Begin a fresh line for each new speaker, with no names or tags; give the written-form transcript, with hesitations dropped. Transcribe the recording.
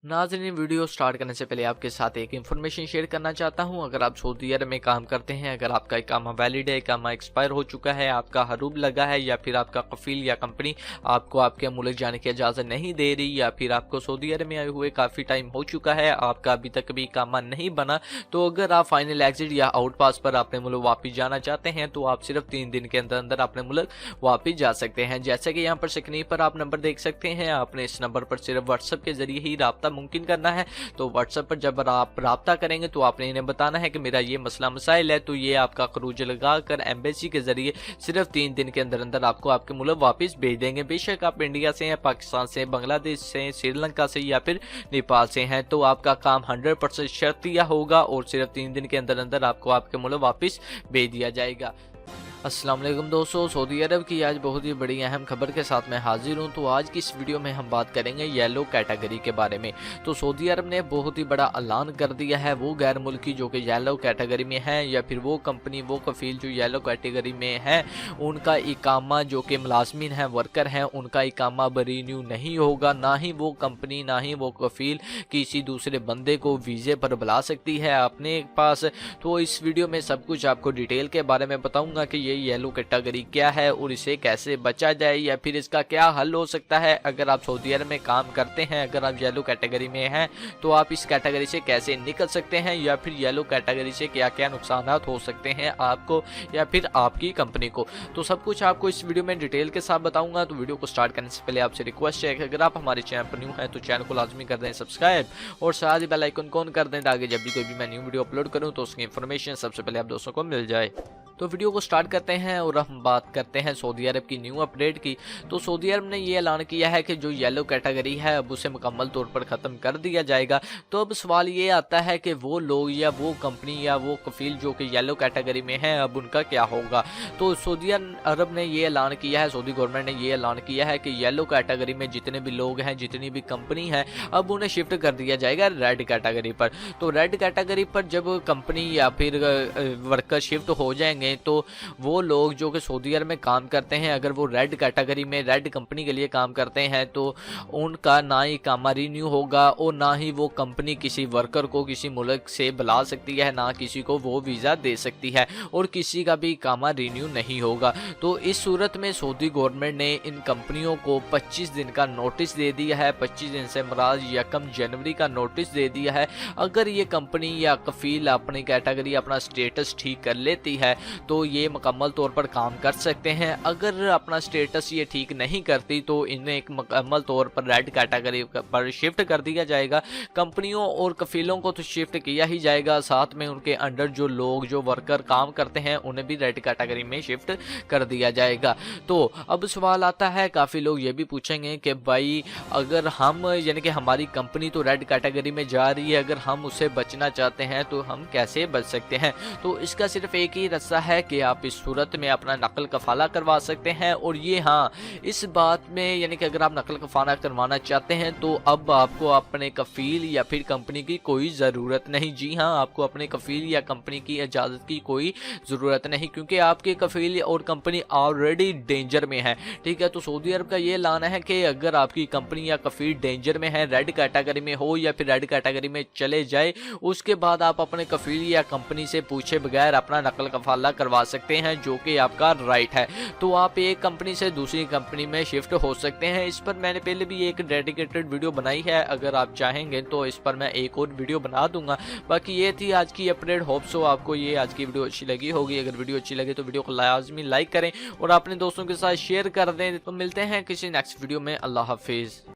नाज़रीन, video start करने से पहले आपके साथ एक इन्फॉर्मेशन शेयर करना चाहता हूं। अगर आप सऊदी अरब में काम करते हैं, अगर आपका इकामा वैलिड है, इकामा एक्सपायर हो चुका है, आपका हरूब लगा है, या फिर आपका कफील या कंपनी आपको आपके मुल्क जाने की इजाज़त नहीं दे रही, या फिर आपको सऊदी अरब में आए हुए काफ़ी टाइम हो चुका है, आपका अभी तक भी इकामा नहीं बना, तो अगर आप फाइनल एग्जिट या आउट पास पर अपने मुल्क वापस जाना चाहते हैं तो आप सिर्फ 3 दिन के अंदर अंदर अपने मुल्क वापस जा सकते हैं। जैसे कि यहाँ पर स्क्रीन पर आप नंबर देख सकते हैं, आपने इस नंबर पर सिर्फ व्हाट्सएप के जरिए ही रब्ता मुमकिन करना है। तो व्हाट्सएप पर जब आप रब्ता करेंगे तो आपने इन्हें बताना है कि मेरा ये मसला मसाइल है, तो ये आपका खरूज लगाकर एम्बेसी के जरिए सिर्फ 3 दिन के अंदर अंदर आपको आपके मुल्क वापस भेज देंगे। बेशक आप इंडिया से हैं, पाकिस्तान से, बांग्लादेश से, श्रीलंका से या फिर नेपाल से हैं, तो आपका काम 100% शर्तिया होगा और सिर्फ 3 दिन के अंदर अंदर आपको आपके मुल्क वापस भेज दिया जाएगा। अस्सलाम वालेकुम दोस्तों, सऊदी अरब की आज बहुत ही बड़ी अहम खबर के साथ मैं हाजिर हूं। तो आज की इस वीडियो में हम बात करेंगे येलो कैटेगरी के बारे में। तो सऊदी अरब ने बहुत ही बड़ा ऐलान कर दिया है, वो गैर मुल्की जो कि येलो कैटेगरी में है, या फिर वो कंपनी, वो कफील जो येलो कैटेगरी में है, उनका इकामा जो कि मुलाजमीन है, वर्कर हैं, उनका इकामा रिन्यू नहीं होगा। ना ही वो कंपनी, ना ही वो कफील किसी दूसरे बंदे को वीज़े पर बुला सकती है अपने पास। तो इस वीडियो में सब कुछ आपको डिटेल के बारे में बताऊंगा कि ये येलो कैटेगरी क्या है और इसे कैसे बचा जाए, या फिर इसका क्या हल हो सकता है। अगर आप सऊदी अरब में काम करते हैं, अगर आप येलो कैटेगरी में हैं, तो आप इस कैटेगरी से कैसे निकल सकते हैं, या फिर येलो कैटेगरी से क्या क्या नुकसान हो सकते हैं आपको या फिर आपकी कंपनी को। तो सब कुछ आपको इस वीडियो में डिटेल के साथ बताऊंगा। तो वीडियो को स्टार्ट करने से पहले आपसे रिक्वेस्ट है कि अगर आप हमारे चैनल पर न्यू हैं तो चैनल को लाजमी कर दें सब्सक्राइब, और साथ ही बेल आइकन को ऑन कर दें ताकि जब भी कोई भी मैं न्यू वीडियो अपलोड करूं तो उसकी इन्फॉर्मेशन सबसे पहले आप दोस्तों को मिल जाए। तो वीडियो को स्टार्ट करते हैं और हम बात करते हैं सऊदी अरब की न्यू अपडेट की। तो सऊदी अरब ने ये ऐलान किया है कि जो येलो कैटेगरी है अब उसे मुकम्मल तौर पर ख़त्म कर दिया जाएगा। तो अब सवाल ये आता है कि वो लोग या वो कंपनी या वो कफील जो कि येलो कैटेगरी में है, अब उनका क्या होगा। तो सऊदी अरब ने ये ऐलान किया है, सऊदी गवर्नमेंट ने ये ऐलान किया है कि येलो कैटेगरी में जितने भी लोग हैं, जितनी भी कंपनी है, अब उन्हें शिफ्ट कर दिया जाएगा रेड कैटेगरी पर। तो रेड कैटेगरी पर जब कंपनी या फिर वर्कर शिफ्ट हो जाएंगे तो वो लोग जो कि सऊदी अरब में काम करते हैं, अगर वो रेड कैटेगरी में रेड कंपनी के लिए काम करते हैं, तो उनका ना ही इकामा रिन्यू होगा और ना ही वो कंपनी किसी वर्कर को किसी मुल्क से बुला सकती है, ना किसी को वो वीज़ा दे सकती है, और किसी का भी इकामा रिन्यू नहीं होगा। तो इस सूरत में सऊदी गवर्नमेंट ने इन कंपनियों को 25 दिन का नोटिस दे दिया है। 25 दिन से मुराद 1 जनवरी का नोटिस दे दिया है। अगर ये कंपनी या कफील अपनी कैटेगरी, अपना स्टेटस ठीक कर लेती है तो ये मुकम्मल तौर पर काम कर सकते हैं। अगर अपना स्टेटस ये ठीक नहीं करती तो इन्हें एक मुकम्मल तौर पर रेड कैटेगरी पर शिफ्ट कर दिया जाएगा। कंपनियों और कफीलों को तो शिफ्ट किया ही जाएगा, साथ में उनके अंडर जो लोग, जो वर्कर काम करते हैं, उन्हें भी रेड कैटेगरी में शिफ्ट कर दिया जाएगा। तो अब सवाल आता है, काफ़ी लोग ये भी पूछेंगे कि भाई अगर हम, यानी कि हमारी कंपनी तो रेड कैटेगरी में जा रही है, अगर हम उससे बचना चाहते हैं तो हम कैसे बच सकते हैं। तो इसका सिर्फ एक ही रास्ता है कि आप इस सूरत में अपना नकल कफाला करवा सकते हैं। और ये हाँ, इस बात में, यानी कि अगर आप नकल कफाला करवाना चाहते हैं तो अब आपको अपने कफील या फिर कंपनी की कोई ज़रूरत नहीं। जी हाँ, आपको अपने कफील या कंपनी की इजाज़त की कोई ज़रूरत नहीं, क्योंकि आपके कफील और कंपनी ऑलरेडी डेंजर में है। ठीक है, तो सऊदी अरब का ये ऐलान है कि अगर आपकी कंपनी या कफील डेंजर में है, रेड कैटेगरी में हो या फिर रेड कैटेगरी में चले जाए, उसके बाद आप अपने कफील या कंपनी से पूछे बगैर अपना नकल कफाला करवा सकते हैं, जो कि आपका राइट है। तो आप एक कंपनी से दूसरी कंपनी में शिफ्ट हो सकते हैं। इस पर मैंने पहले भी एक डेडिकेटेड वीडियो बनाई है, अगर आप चाहेंगे तो इस पर मैं एक और वीडियो बना दूंगा। बाकी ये थी आज की अपडेट। होप सो आपको ये आज की वीडियो अच्छी लगी होगी। अगर वीडियो अच्छी लगे तो वीडियो को लाजमी लाइक करें और अपने दोस्तों के साथ शेयर कर दें। तो मिलते हैं किसी नेक्स्ट वीडियो में। अल्लाह हाफिज़।